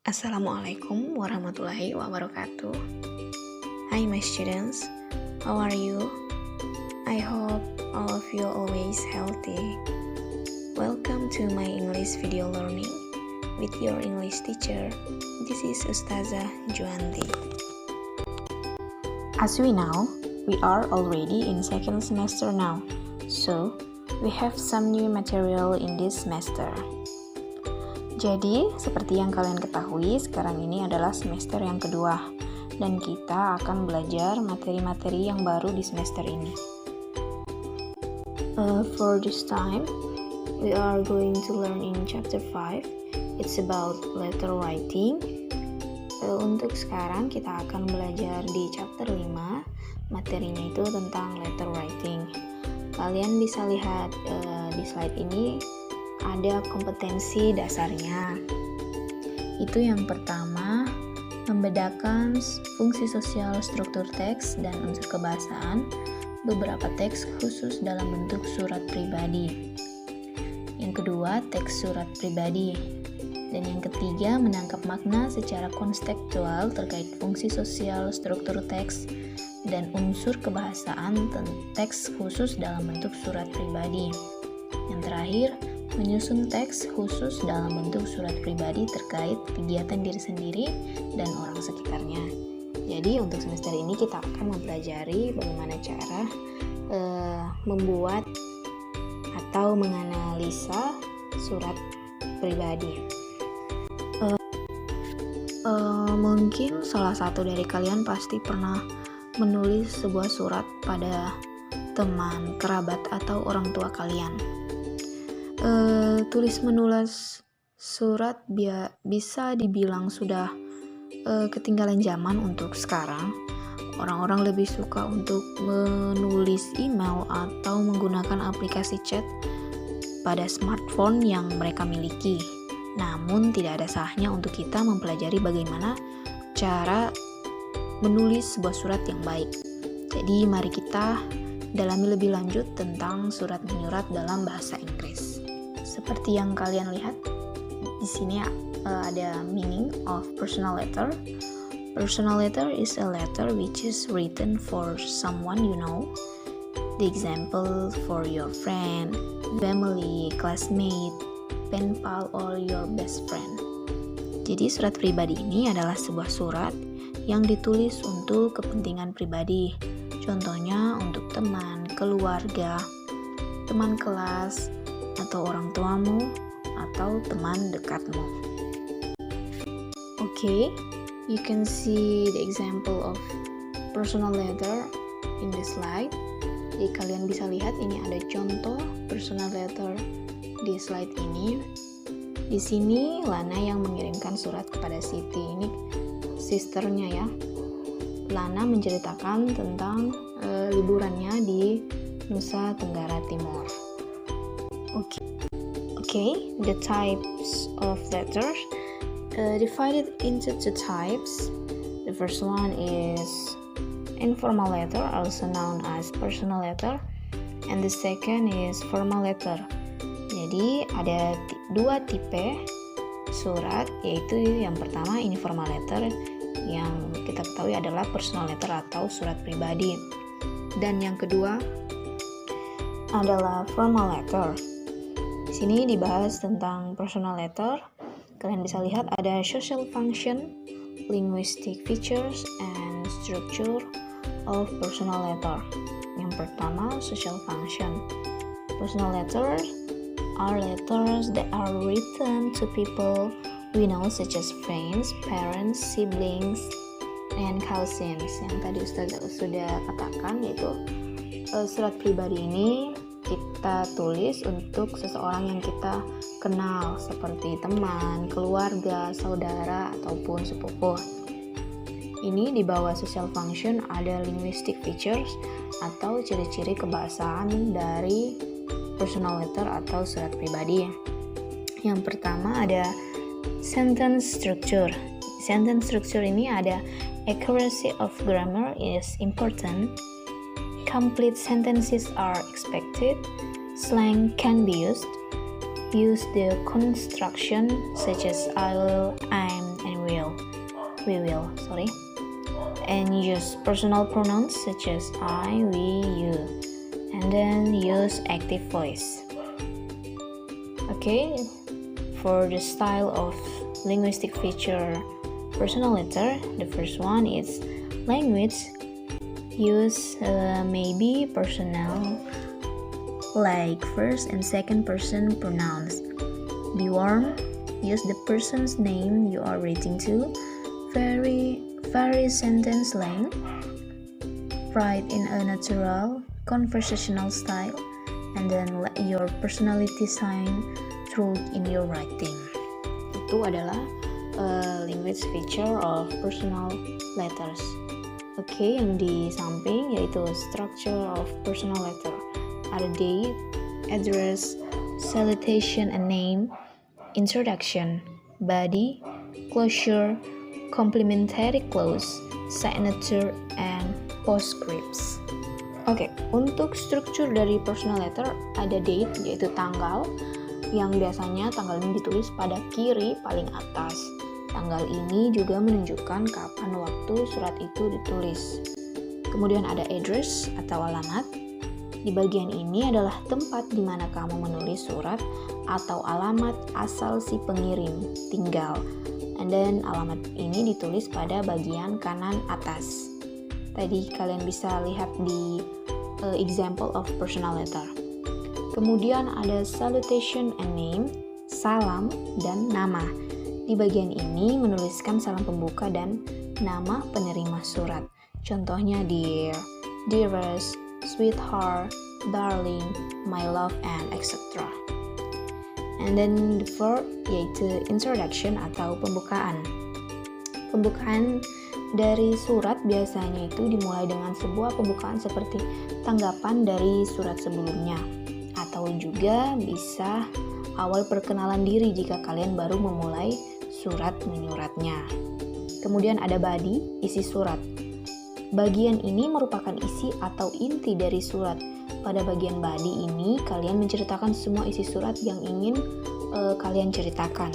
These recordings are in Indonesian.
Assalamualaikum warahmatullahi wabarakatuh. Hi my students, how are you? I hope all of you always healthy. Welcome to my English video learning with your English teacher. This is Ustazah Juanti. As we know, we are already in second semester now, so we have some new material in this semester. Jadi, seperti yang kalian ketahui, sekarang ini adalah semester yang kedua, dan kita akan belajar materi-materi yang baru di semester ini. For this time, we are going to learn in chapter 5. It's about letter writing. Untuk sekarang, kita akan belajar di chapter 5. Materinya itu tentang letter writing. Kalian bisa lihat di slide ini, ada kompetensi dasarnya. Itu yang pertama, membedakan fungsi sosial struktur teks dan unsur kebahasaan, beberapa teks khusus dalam bentuk surat pribadi. Yang kedua, teks surat pribadi. Dan yang ketiga, menangkap makna secara konseptual terkait fungsi sosial struktur teks dan unsur kebahasaan teks khusus dalam bentuk surat pribadi. Yang terakhir, menyusun teks khusus dalam bentuk surat pribadi terkait kegiatan diri sendiri dan orang sekitarnya. Jadi untuk semester ini kita akan mempelajari bagaimana cara membuat atau menganalisa surat pribadi. Mungkin salah satu dari kalian pasti pernah menulis sebuah surat pada teman, kerabat, atau orang tua kalian. Tulis menulis surat bisa dibilang sudah ketinggalan zaman untuk sekarang. Orang-orang lebih suka untuk menulis email atau menggunakan aplikasi chat pada smartphone yang mereka miliki. Namun tidak ada salahnya untuk kita mempelajari bagaimana cara menulis sebuah surat yang baik. Jadi mari kita dalami lebih lanjut tentang surat menyurat dalam bahasa Inggris. Seperti yang kalian lihat di sini ada meaning of personal letter. Personal letter is a letter which is written for someone you know. The example for your friend, family, classmate, pen pal, or your best friend. Jadi surat pribadi ini adalah sebuah surat yang ditulis untuk kepentingan pribadi. Contohnya untuk teman, keluarga, teman kelas, atau orang tuamu, atau teman dekatmu. Okay, you can see the example of personal letter in the slide. Jadi kalian bisa lihat ini ada contoh personal letter di slide ini. Di sini Lana yang mengirimkan surat kepada Siti. Ini sisternya ya. Lana menceritakan tentang liburannya di Nusa Tenggara Timur. Okay, the types of letters divided into two types. The first one is informal letter, also known as personal letter, and the second is formal letter. Jadi ada dua tipe surat, yaitu yang pertama informal letter, yang kita ketahui adalah personal letter atau surat pribadi, dan yang kedua adalah formal letter. Di sini dibahas tentang personal letter. Kalian bisa lihat ada social function, linguistic features, and structure of personal letter. Yang pertama, social function. Personal letters are letters that are written to people we know, such as friends, parents, siblings, and cousins. Yang tadi Ustazah sudah katakan, yaitu surat pribadi ini kita tulis untuk seseorang yang kita kenal, seperti teman, keluarga, saudara, ataupun sepupu. Ini di bawah social function ada linguistic features atau ciri-ciri kebahasaan dari personal letter atau surat pribadi. Yang pertama ada sentence structure. Sentence structure ini ada accuracy of grammar is important. Complete sentences are expected. Slang can be used. use the construction such as I will, I'm, and we will, and use personal pronouns such as I, we, you, and then use active voice. Okay, for the style of linguistic feature personal letter, the first one is language. Use maybe personal, like first and second person pronouns. Be warm. Use the person's name you are writing to. Vary sentence length. Write in a natural, conversational style, and then let your personality shine through in your writing. Itu adalah language feature of personal letters. Oke, yang di samping yaitu structure of personal letter. Ada date, address, salutation and name, introduction, body, closure, complementary clause, signature, and postscripts. Oke, untuk struktur dari personal letter ada date yaitu tanggal, yang biasanya tanggal ini ditulis pada kiri paling atas. Tanggal ini juga menunjukkan kapan waktu surat itu ditulis. Kemudian ada address atau alamat. Di bagian ini adalah tempat di mana kamu menulis surat atau alamat asal si pengirim tinggal. And then alamat ini ditulis pada bagian kanan atas. Tadi kalian bisa lihat di example of personal letter. Kemudian ada salutation and name, salam dan nama. Di bagian ini menuliskan salam pembuka dan nama penerima surat. Contohnya dear, dearest, sweetheart, darling, my love, and etc. And then the fourth yaitu introduction atau pembukaan. Pembukaan dari surat biasanya itu dimulai dengan sebuah pembukaan seperti tanggapan dari surat sebelumnya, atau juga bisa awal perkenalan diri jika kalian baru memulai surat menyuratnya. Kemudian ada body, isi surat. Bagian ini merupakan isi atau inti dari surat. Pada bagian body ini, kalian menceritakan semua isi surat yang ingin kalian ceritakan.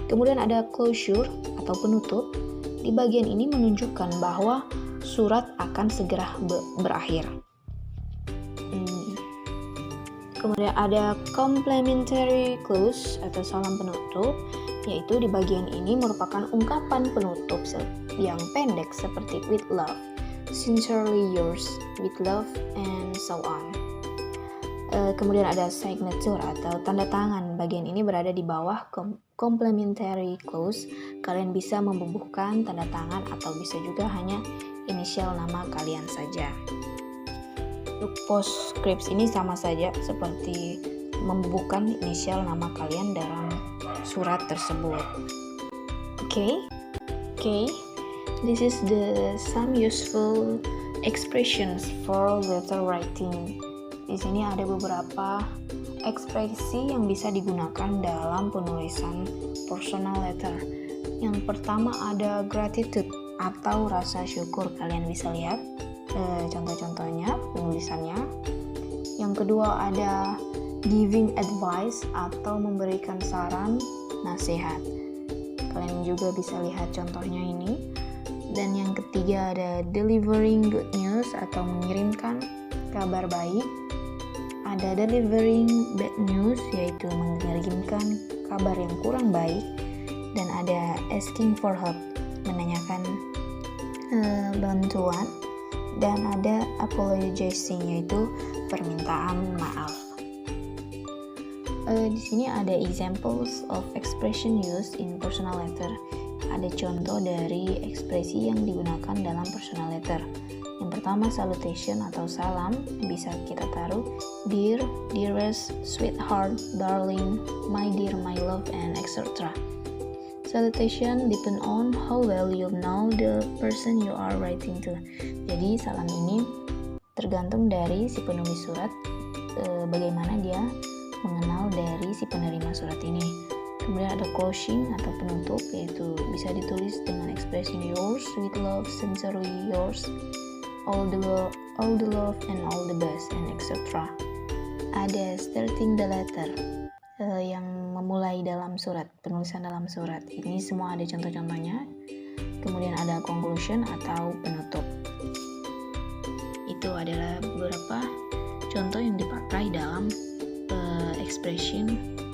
Kemudian ada closure atau penutup. Di bagian ini menunjukkan bahwa surat akan segera berakhir. Kemudian ada complementary clause atau salam penutup, yaitu di bagian ini merupakan ungkapan penutup yang pendek seperti with love, sincerely yours, with love, and so on. Kemudian ada signature atau tanda tangan. Bagian ini berada di bawah complementary clause. Kalian bisa membubuhkan tanda tangan atau bisa juga hanya inisial nama kalian saja. Untuk postscripts ini sama saja seperti membubuhkan inisial nama kalian dalam surat tersebut. Okay. This is some useful expressions for letter writing. Di sini ada beberapa ekspresi yang bisa digunakan dalam penulisan personal letter. Yang pertama ada gratitude atau rasa syukur. Kalian bisa lihat contoh-contohnya penulisannya. Yang kedua ada giving advice atau memberikan saran, nasihat. Kalian juga bisa lihat contohnya ini. Dan yang ketiga ada delivering good news atau mengirimkan kabar baik. Ada delivering bad news, yaitu mengirimkan kabar yang kurang baik. Dan ada asking for help, menanyakan bantuan. Dan ada apologizing, yaitu permintaan maaf. Di sini ada examples of expression used in personal letter. Ada contoh dari ekspresi yang digunakan dalam personal letter. Yang pertama salutation atau salam, bisa kita taruh dear, dearest, sweetheart, darling, my dear, my love, and etc. Salutation depend on how well you know the person you are writing to. Jadi salam ini tergantung dari si penulis surat, bagaimana dia mengenal dari si penerima surat ini. Kemudian ada closing atau penutup, yaitu bisa ditulis dengan expressing yours with love, sincerely yours, all the love and all the best, and etc. Ada starting the letter yang memulai dalam surat, penulisan dalam surat. Ini semua ada contoh-contohnya. Kemudian ada conclusion atau penutup. Itu adalah beberapa contoh yang dipakai dalam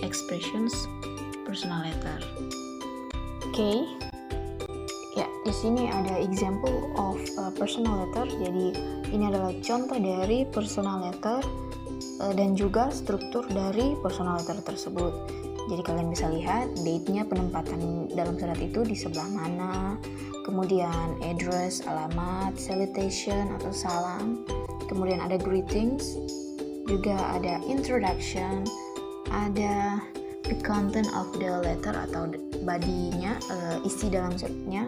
expressions personal letter. Oke. Ya, di sini ada example of personal letter. Jadi ini adalah contoh dari personal letter dan juga struktur dari personal letter tersebut. Jadi kalian bisa lihat date-nya, penempatan dalam surat itu di sebelah mana, kemudian address, alamat, salutation atau salam, kemudian ada greetings, juga ada introduction, ada the content of the letter atau body-nya, isi dalam suratnya,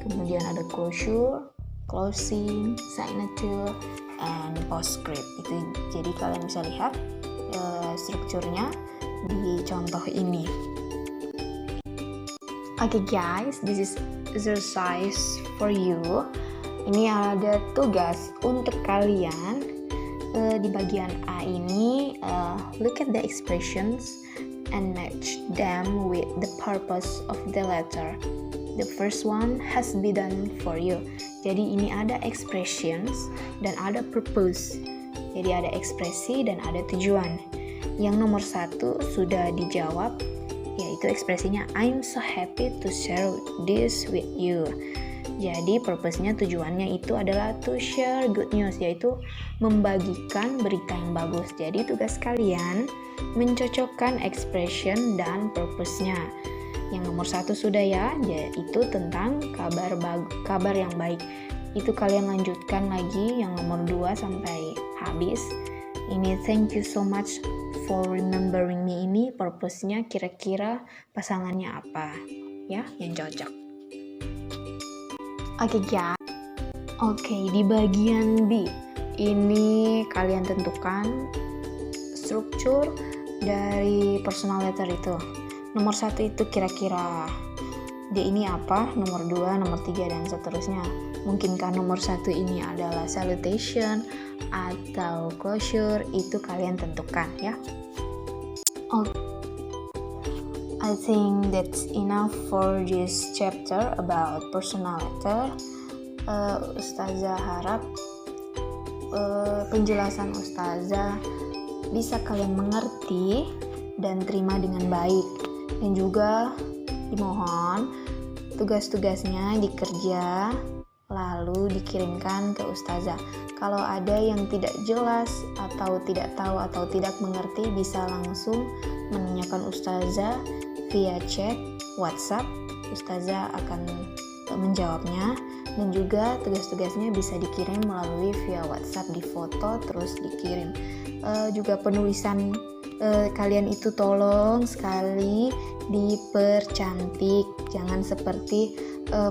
kemudian ada closure, closing, signature, and postscript. Itu jadi kalian bisa lihat strukturnya di contoh ini. Okay guys, this is exercise for you. Ini ada tugas untuk kalian. Di bagian A ini, look at the expressions and match them with the purpose of the letter. The first one has been done for you. Jadi ini ada expressions dan ada purpose. Jadi ada ekspresi dan ada tujuan. Yang nomor 1 sudah dijawab, yaitu ekspresinya I'm so happy to share this with you. Jadi purpose-nya, tujuannya itu adalah to share good news, yaitu membagikan berita yang bagus. Jadi tugas kalian mencocokkan expression dan purpose-nya. Yang nomor 1 sudah ya, yaitu tentang kabar yang baik. Itu kalian lanjutkan lagi yang nomor 2 sampai habis. Ini thank you so much for remembering me, ini purpose-nya kira-kira pasangannya apa ya yang cocok. Oke guys. Oke, di bagian B ini kalian tentukan struktur dari personal letter itu. Nomor 1 itu kira-kira D ini apa, nomor 2, nomor 3, dan seterusnya. Mungkinkah nomor 1 ini adalah salutation atau closure, itu kalian tentukan ya. I think that's enough for this chapter about personal letter. Ustazah harap penjelasan Ustazah bisa kalian mengerti dan terima dengan baik. Dan juga dimohon tugas-tugasnya dikerja lalu dikirimkan ke Ustazah. Kalau ada yang tidak jelas atau tidak tahu atau tidak mengerti, bisa langsung menanyakan Ustazah via chat WhatsApp. Ustazah akan menjawabnya. Dan juga tugas-tugasnya bisa dikirim melalui via WhatsApp, di foto terus dikirim. Juga penulisan kalian itu tolong sekali dipercantik, jangan seperti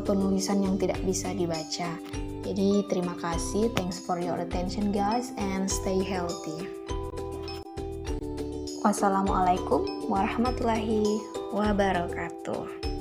penulisan yang tidak bisa dibaca. Jadi terima kasih, thanks for your attention guys, and stay healthy. Wassalamualaikum warahmatullahi wabarakatuh.